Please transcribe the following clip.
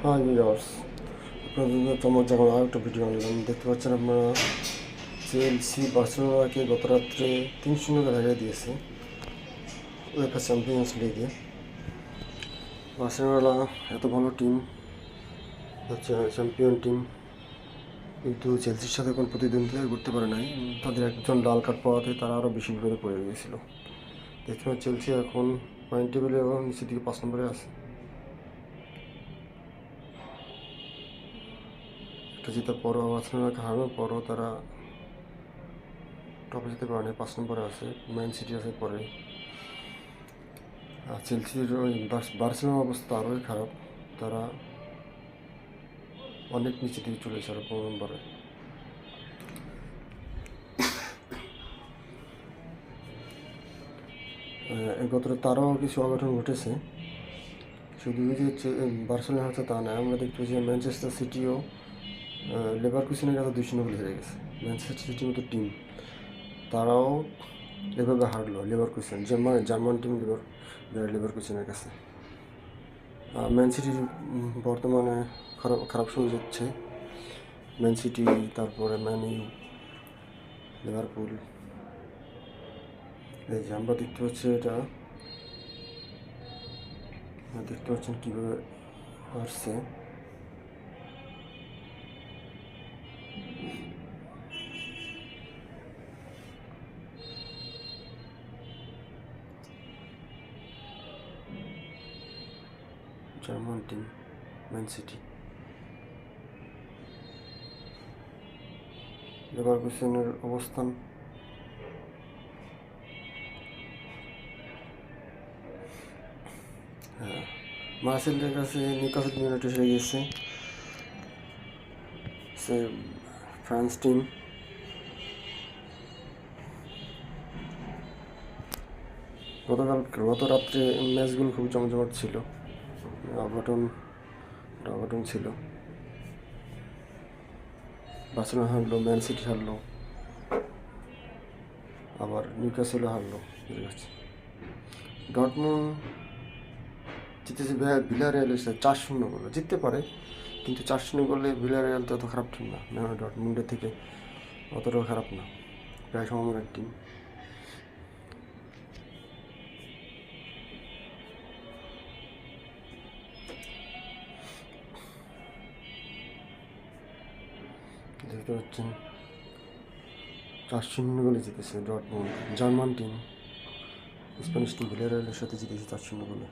Hi viewers, আপনাদের চমক যখন আর একটা ভিডিও আনলাম। দেখতে পাচ্ছেন আপনারা, চেলসি বার্সেলোনাকে গত রাত্রে 3-0 হারিয়ে দিয়েছে উয়েফা চ্যাম্পিয়ন্স লিগে। বার্সেলোনা এত ভালো টিম, হচ্ছে চ্যাম্পিয়ন টিম, কিন্তু চেলসির সাথে কোনো প্রতিদ্বন্দ্বিতা করতে পারে নাই। তাদের একজন লাল কার্ড পাওয়াতে তারা আরও বেশি বিপদে পড়ে গিয়েছিল। দেখতে পাচ্ছি চেলসি এখন পয়েন্ট টেবিলে এবং নিচের দিকে 5 নম্বরে আছে। এটা জেতার পরও, বার্সেলোনাকে হারানোর পরও তারা টপে যেতে পারেনি, 5 নম্বরে আছে। ম্যান সিটি আছে পরে। আর চেলসির ওই বার্সেলোনার অবস্থা আরোই খারাপ। তারা অনেক নিচে দিকে চলেছে, আরো 15 নম্বরে। গত তারাও কিছু অঘটন ঘটেছে। শুধু যে বার্সেলোনা হচ্ছে তা নয়, আমরা দেখতে পাচ্ছি ম্যানচেস্টার সিটিও লেভারকুসেনের কাছে 2-0 গোলে হেরে গেছে। ম্যানচেস্টার সিটির মতো টিম, তারাও এভাবে হারলো লেভারকুসেন, জার্মান টিম লেভারকুসেনের কাছে। ম্যান সিটি বর্তমানে খারাপ সময় যাচ্ছে। ম্যান সিটি, তারপরে ম্যান ইউ, লিভারপুল। এই যে আমরা দেখতে পাচ্ছি, এটা দেখতে পাচ্ছেন কীভাবে আসছে। জার্মান টিম ম্যান সিটি, লেভারকুসেনের অবস্থান। হ্যাঁ, মার্সেলের কাছে নিউক্যাসল ইউনাইটেড হয়ে গেছে। সে ফ্রান্স টিম। গত রাত্রে ম্যাচগুলো খুব জমজমাট ছিল, অঘটন ছিল। বার্সেলোনা হারলো, ম্যান সিটি হারলো, আবার নিউক্যাসলও হারলো। ডর্টমুন্ড জিতেছে ভিলারিয়ালের সাথে 4-0 গোলে। জিততে পারে, কিন্তু 4-0 গোলে ভিলারিয়াল তো অত খারাপ টিম না। ডর্টমুন্ডের থেকে অতটাও খারাপ না, প্রায় সমমানের টিম। দেখতে পাচ্ছেন 4-0 গোলে জিতেছে Dortmund. German team, Spanish team ভিলারিয়ালের সাথে জিতেছে 4-0 গোলে।